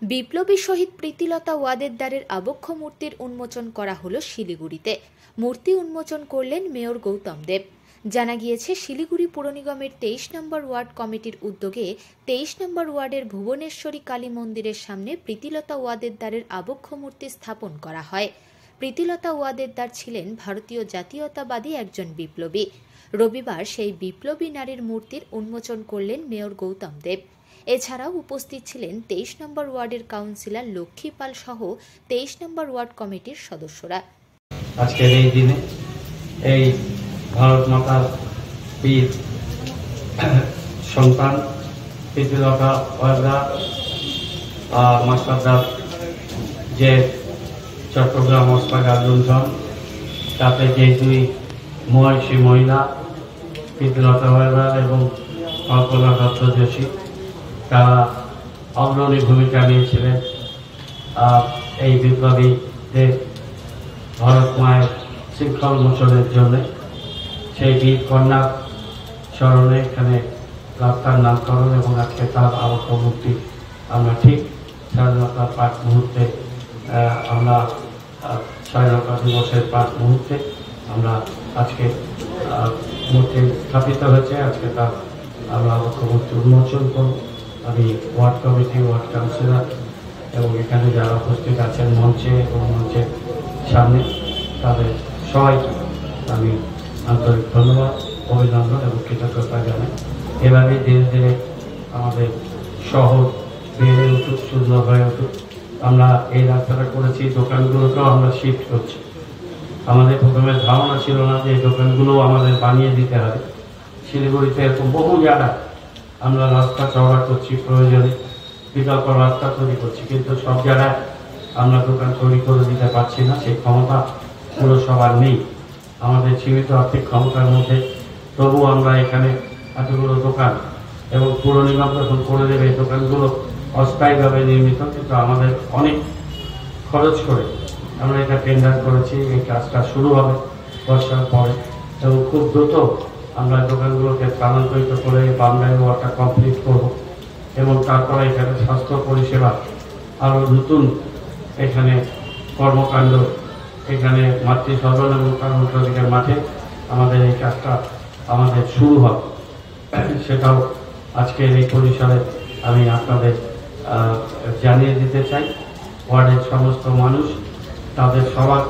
বিপ্লবী শহীদ প্রীতিলতা ওয়াদেদারের আবক্ষ মূর্তির উন্মোচন করা হলো শিলিগুড়িতে। মূর্তি উন্মোচন করলেন মেয়র গৌতম দেব। জানা গিয়েছে, শিলিগুড়ি পুর নিগমের 23 নম্বর ওয়ার্ড কমিটির উদ্যোগে 23 নম্বর ওয়ার্ডের ভুবনেশ্বরী কালী মন্দিরের সামনে প্রীতিলতা ওয়াদেদারের আবক্ষ মূর্তি স্থাপন করা হয়। প্রীতিলতা ওয়াদেদার ছিলেন ভারতীয় জাতীয়তাবাদী একজন বিপ্লবী। রবিবার সেই বিপ্লবী নারীর মূর্তির উন্মোচন করলেন মেয়র গৌতম দেব। এছাড়াও উপস্থিত ছিলেন 23 নম্বর ওয়ার্ডের কাউন্সিলর লক্ষ্মী পাল সহ 23 নম্বর ওয়ার্ড কমিটির সদস্যরা। আজকের এই দিনে এই ভারত মাতার বীর সন্তান প্রীতিলতা ওয়াদেদার মাস্টারদার যে চট্টগ্রাম হসপিটাল লুণ্ঠন, তাতে যে দুই মহিষী মহিলা প্রীতিলতা ওয়াদেদার এবং কল্পনা দত্ত যোশী, তারা অগ্রণী ভূমিকা নিয়েছিলেন এই বিপ্লবীদের ভারত মায়ের শৃঙ্খল মোচনের জন্য। সেই বীর কন্যা স্মরণে এখানে রাস্তার নামকরণ এবং আজকে তার আবক্ষ মূর্তি আমরা ঠিক স্বাধীনতার পাঠ মুহূর্তে আমরা স্বাধীনতা দিবসের পাঠ মুহূর্তে আমরা আজকে মূর্তি স্থাপিত হয়েছে। আজকে তার আমরা আবক্ষ মূর্তি উন্মোচন করব। আমি ওয়ার্ড কমিটি, ওয়ার্ড কাউন্সিলর এবং এখানে যারা উপস্থিত আছেন মঞ্চে এবং মঞ্চের সামনে, তাদের সবাইকে আমি আন্তরিক ধন্যবাদ, অভিনন্দন এবং কৃতজ্ঞতা জানাই। এভাবে ধীরে ধীরে আমাদের শহর বেড়ে উঠুক, সুন্দর হয়ে উঠুক। আমরা এই রাস্তাটা করেছি, দোকানগুলোকেও আমরা শিফট করছি। আমাদের প্রথমে ধারণা ছিল না যে এই দোকানগুলো আমাদের বানিয়ে দিতে হবে। শিলিগুড়িতে এরকম বহু জায়গায় আমরা রাস্তা চওড়া করছি, প্রয়োজনে বিকল্প রাস্তা তৈরি করছি, কিন্তু সব জায়গায় আমরা দোকান তৈরি করে দিতে পারছি না। সেই ক্ষমতা পুরো সবার নেই। আমাদের সীমিত আর্থিক ক্ষমতার মধ্যে তবু আমরা এখানে এতগুলো দোকান এবং পুর নিগম যখন করে দেবে, এই দোকানগুলো অস্থায়ীভাবে নির্মিত, কিন্তু আমাদের অনেক খরচ করে আমরা এটা টেন্ডার করেছি। এই কাজটা শুরু হবে বর্ষার পরে এবং খুব দ্রুত আমরা দোকানগুলোকে স্থানান্তরিত করে বাংলায় ওয়াটা কমপ্লিট করব এবং তারপরে এখানে স্বাস্থ্য পরিষেবা আরও নতুন এখানে কর্মকাণ্ড, এখানে মাতৃ সদন এবং কর্মচারীদের মাঠে আমাদের এই কাজটা আমাদের শুরু হবে। সেটাও আজকের এই পরিসরে আমি আপনাদের জানিয়ে দিতে চাই। ওয়ার্ডের সমস্ত মানুষ তাদের সবার